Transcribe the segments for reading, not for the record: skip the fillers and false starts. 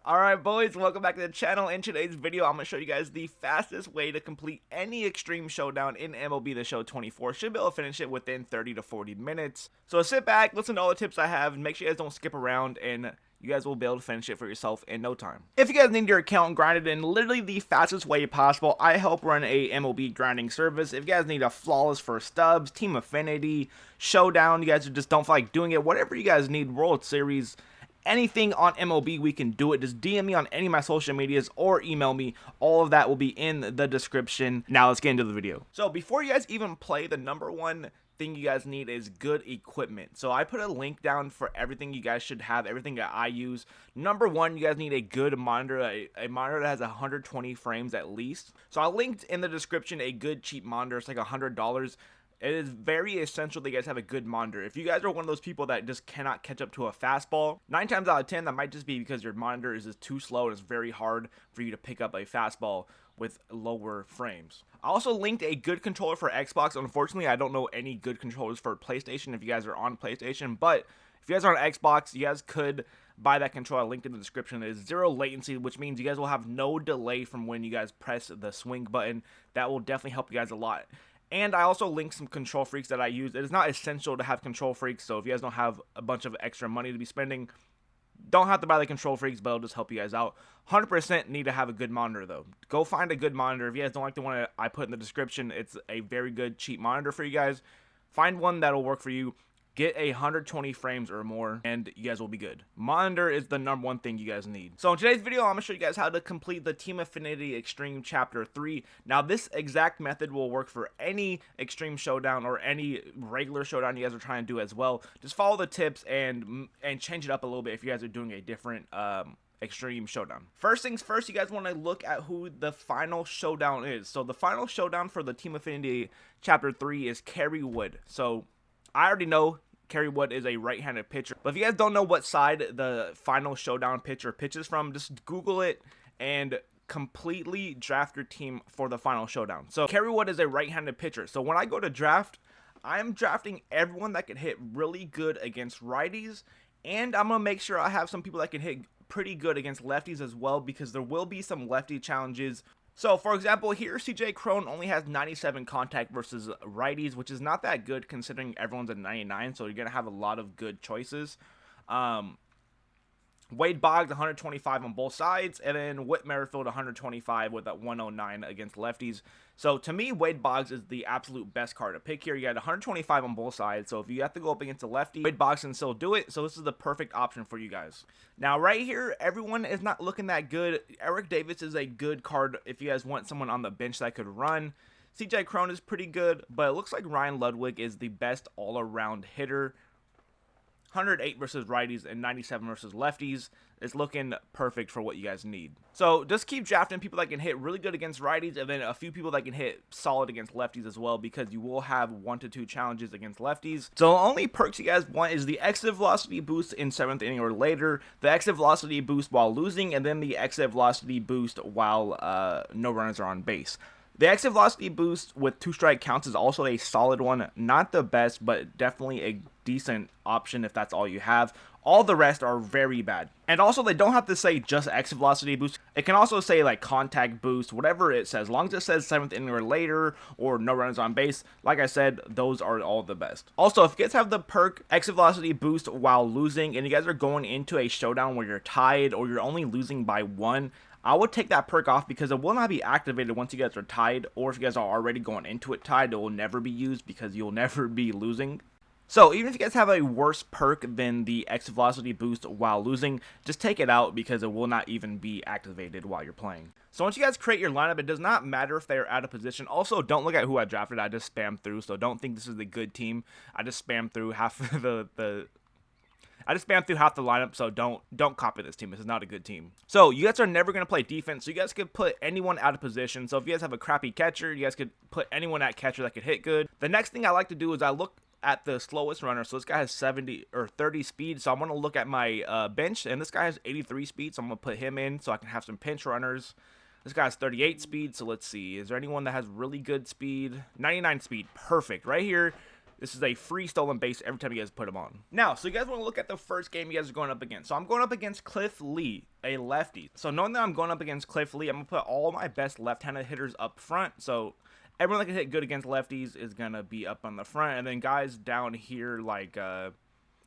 Alright boys, welcome back to the channel. In today's video, I'm going to show you guys the fastest way to complete any extreme showdown in MLB The Show 24. Should be able to finish it within 30 to 40 minutes. So sit back, listen to all the tips I have, and make sure you guys don't skip around, and you guys will be able to finish it for yourself in no time. If you guys need your account grinded in literally the fastest way possible, I help run a MLB grinding service. If you guys need a flawless for stubs, team affinity, showdown, you guys just don't feel like doing it, whatever you guys need, World Series, anything on MLB, we can do it. Just DM me on any of my social medias or email me. All of that will be in the description. Now let's get into the video. So before you guys even play, the number one thing you guys need is good equipment. So I put a link down for everything you guys should have, everything that I use. Number one, you guys need a good monitor, a monitor that has 120 frames at least. So I linked in the description a good cheap monitor. It's like $100. It is very essential that you guys have a good monitor. If you guys are one of those people that just cannot catch up to a fastball, 9 times out of 10, that might just be because your monitor is just too slow and it's very hard for you to pick up a fastball with lower frames. I also linked a good controller for Xbox. Unfortunately, I don't know any good controllers for PlayStation if you guys are on PlayStation, but if you guys are on Xbox, you guys could buy that controller. Linked in the description. It is 0 latency, which means you guys will have no delay from when you guys press the swing button. That will definitely help you guys a lot. And I also linked some control freaks that I use. It is not essential to have control freaks, so if you guys don't have a bunch of extra money to be spending, don't have to buy the control freaks, but it'll just help you guys out. 100% need to have a good monitor, though. Go find a good monitor. If you guys don't like the one I put in the description, it's a very good, cheap monitor for you guys. Find one that'll work for you. Get 120 frames or more, and you guys will be good. Monitor is the number one thing you guys need. So in today's video, I'm going to show you guys how to complete the Team Affinity Extreme Chapter 3. Now, this exact method will work for any Extreme Showdown or any regular Showdown you guys are trying to do as well. Just follow the tips and change it up a little bit if you guys are doing a different Extreme Showdown. First things first, you guys want to look at who the final showdown is. So the final showdown for the Team Affinity Chapter 3 is Kerry Wood. So I already know Kerry Wood is a right-handed pitcher, but if you guys don't know what side the final showdown pitcher pitches from, just Google it and completely draft your team for the final showdown. So Kerry Wood is a right-handed pitcher. So when I go to draft, I'm drafting everyone that can hit really good against righties, and I'm gonna make sure I have some people that can hit pretty good against lefties as well, because there will be some lefty challenges. So, for example, here, CJ Cron only has 97 contact versus righties, which is not that good considering everyone's at 99, so you're going to have a lot of good choices. Wade Boggs, 125 on both sides, and then Whit Merrifield, 125 with a 109 against lefties. So, to me, Wade Boggs is the absolute best card to pick here. You got 125 on both sides, so if you have to go up against a lefty, Wade Boggs can still do it, so this is the perfect option for you guys. Now, right here, everyone is not looking that good. Eric Davis is a good card if you guys want someone on the bench that could run. CJ Cron is pretty good, but it looks like Ryan Ludwig is the best all-around hitter. 108 versus righties and 97 versus lefties is looking perfect for what you guys need. So just keep drafting people that can hit really good against righties, and then a few people that can hit solid against lefties as well, because you will have 1 to 2 challenges against lefties. So the only perks you guys want is the exit velocity boost in 7th inning or later, the exit velocity boost while losing, and then the exit velocity boost while no runners are on base. The exit velocity boost with 2 strike counts is also a solid one. Not the best, but definitely a decent option if that's all you have. All the rest are very bad. And also, they don't have to say just exit velocity boost. It can also say like contact boost, whatever it says. As long as it says 7th inning or later or no runners on base, like I said, those are all the best. Also, if you guys have the perk exit velocity boost while losing, and you guys are going into a showdown where you're tied or you're only losing by 1, I would take that perk off because it will not be activated once you guys are tied, or if you guys are already going into it tied, it will never be used because you'll never be losing. So even if you guys have a worse perk than the exit velocity boost while losing, just take it out because it will not even be activated while you're playing. So once you guys create your lineup, it does not matter if they're out of position. Also, don't look at who I drafted. I just spammed through, so don't think this is a good team. I just spammed through half of I just spammed through half the lineup, so don't copy this team. This is not a good team. So you guys are never going to play defense, so you guys could put anyone out of position. So if you guys have a crappy catcher, you guys could put anyone at catcher that could hit good. The next thing I like to do is I look at the slowest runner. So this guy has 70 or 30 speed, so I'm going to look at my bench, and this guy has 83 speed, so I'm going to put him in so I can have some pinch runners. This guy has 38 speed, so let's see. Is there anyone that has really good speed? 99 speed. Perfect. Right here, This is a free stolen base every time you guys put them on. Now, so you guys want to look at the first game you guys are going up against. So I'm going up against Cliff Lee, a lefty. So knowing that I'm going up against Cliff Lee, I'm going to put all my best left-handed hitters up front. So everyone that can hit good against lefties is going to be up on the front. And then guys down here like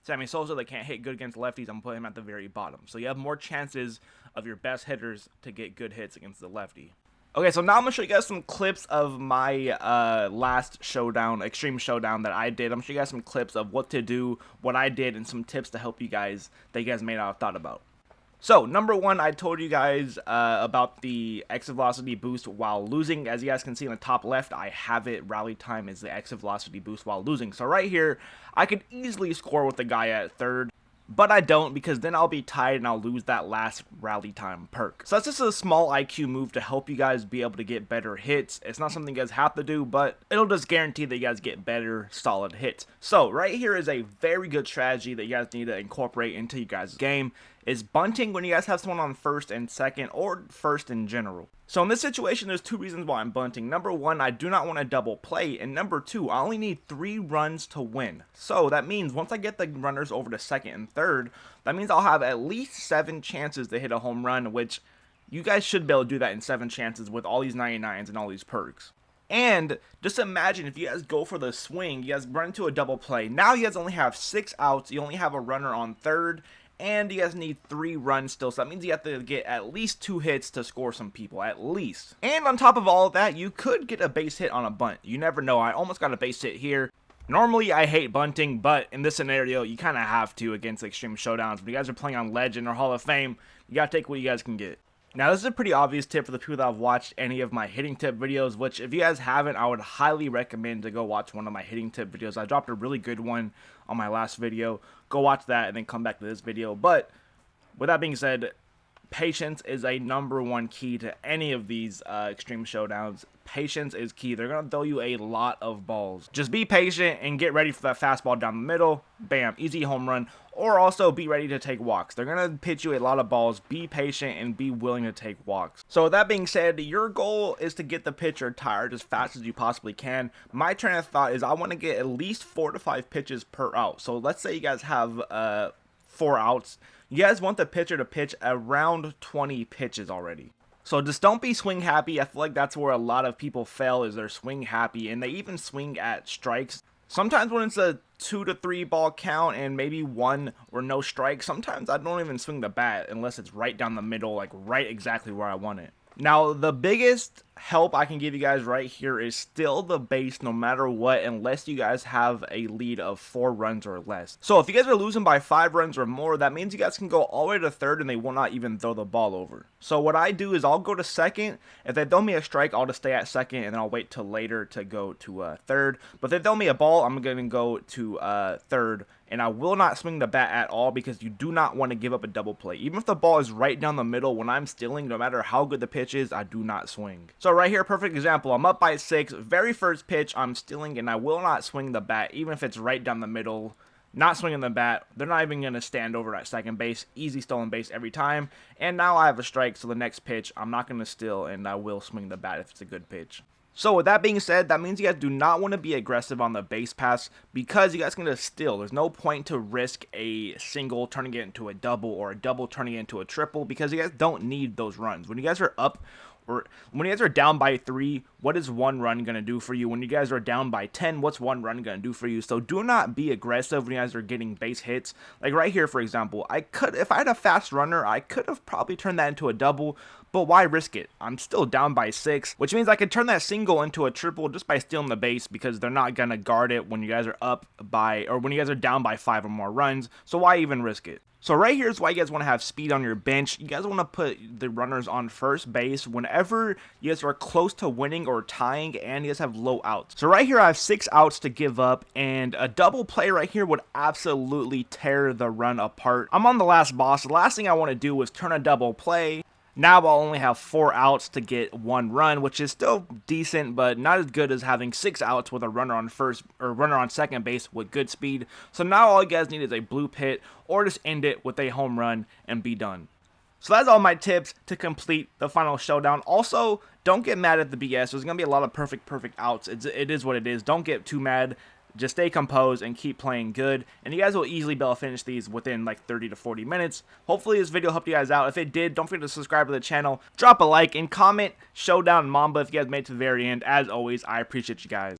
Sammy Sosa that can't hit good against lefties, I'm going to put him at the very bottom. So you have more chances of your best hitters to get good hits against the lefty. Okay, so now I'm going to show you guys some clips of my last Showdown, Extreme Showdown that I did. I'm going to show you guys some clips of what to do, what I did, and some tips to help you guys that you guys may not have thought about. So, number one, I told you guys about the exit velocity boost while losing. As you guys can see in the top left, I have it. Rally time is the exit velocity boost while losing. So right here, I could easily score with the guy at third. But I don't, because then I'll be tied and I'll lose that last rally time perk. So that's just a small IQ move to help you guys be able to get better hits. It's not something you guys have to do, but it'll just guarantee that you guys get better, solid hits. So right here is a very good strategy that you guys need to incorporate into you guys' game. Is bunting when you guys have someone on first and second, or first in general. So in this situation, there's two reasons why I'm bunting. Number one, I do not want to double play, and number two, I only need 3 runs to win. So that means once I get the runners over to second and third, that means I'll have at least 7 chances to hit a home run, which you guys should be able to do that in 7 chances with all these 99s and all these perks. And just imagine if you guys go for the swing, you guys run into a double play. Now you guys only have 6 outs, you only have a runner on third, and you guys need 3 runs still, so that means you have to get at least 2 hits to score some people, at least. And on top of all of that, you could get a base hit on a bunt. You never know. I almost got a base hit here. Normally, I hate bunting, but in this scenario, you kind of have to against Extreme Showdowns. When you guys are playing on Legend or Hall of Fame, you got to take what you guys can get. Now, this is a pretty obvious tip for the people that have watched any of my hitting tip videos, which if you guys haven't, I would highly recommend to go watch one of my hitting tip videos. I dropped a really good one on my last video. Go watch that and then come back to this video. But with that being said, patience is a #1 key to any of these Extreme Showdowns. Patience is key. They're going to throw you a lot of balls. Just be patient and get ready for that fastball down the middle. Bam, easy home run. Or also be ready to take walks. They're going to pitch you a lot of balls. Be patient and be willing to take walks. So with that being said, your goal is to get the pitcher tired as fast as you possibly can. My train of thought is I want to get at least 4 to 5 pitches per out. So let's say you guys have 4 outs. You guys want the pitcher to pitch around 20 pitches already. So just don't be swing happy. I feel like that's where a lot of people fail, is they're swing happy, and they even swing at strikes. Sometimes when it's a 2 to 3 ball count and maybe 1 or no strike, sometimes I don't even swing the bat unless it's right down the middle, like right exactly where I want it. Now, the biggest help I can give you guys right here is still the base no matter what, unless you guys have a lead of 4 runs or less. So if you guys are losing by 5 runs or more, that means you guys can go all the way to third and they will not even throw the ball over. So what I do is I'll go to second. If they throw me a strike, I'll just stay at second, and then I'll wait till later to go to third. But if they throw me a ball, I'm going to go to third. And I will not swing the bat at all, because you do not want to give up a double play. Even if the ball is right down the middle, when I'm stealing, no matter how good the pitch is, I do not swing. So right here, perfect example. I'm up by 6. Very first pitch, I'm stealing, and I will not swing the bat, even if it's right down the middle. Not swinging the bat. They're not even going to stand over at second base. Easy stolen base every time. And now I have a strike, so the next pitch, I'm not going to steal, and I will swing the bat if it's a good pitch. So with that being said, that means you guys do not want to be aggressive on the base pass, because you guys can just steal. There's no point to risk a single turning it into a double, or a double turning it into a triple, because you guys don't need those runs. When you guys are up, or when you guys are down by 3, what is 1 run going to do for you? When you guys are down by 10, what's 1 run going to do for you? So do not be aggressive when you guys are getting base hits. Like right here, for example, if I had a fast runner, I could have probably turned that into a double, but why risk it? I'm still down by 6, which means I could turn that single into a triple just by stealing the base, because they're not going to guard it when you guys are up by, or when you guys are down by 5 or more runs. So why even risk it? So right here is why you guys want to have speed on your bench. You guys want to put the runners on first base whenever you guys are close to winning or tying, and you guys have low outs. So right here I have 6 outs to give up, and a double play right here would absolutely tear the run apart. I'm on the last boss. The last thing I want to do is turn a double play. Now I'll only have 4 outs to get 1 run, which is still decent, but not as good as having 6 outs with a runner on first, or runner on second base with good speed. So now all you guys need is a blue pit, or just end it with a home run and be done. So that's all my tips to complete the final showdown. Also, don't get mad at the BS. There's going to be a lot of perfect outs. It is what it is. Don't get too mad. Just stay composed and keep playing good, and you guys will easily be able to finish these within like 30 to 40 minutes. Hopefully this video helped you guys out. If it did, don't forget to subscribe to the channel, drop a like, and comment Showdown Mamba if you guys made it to the very end. As always, I appreciate you guys.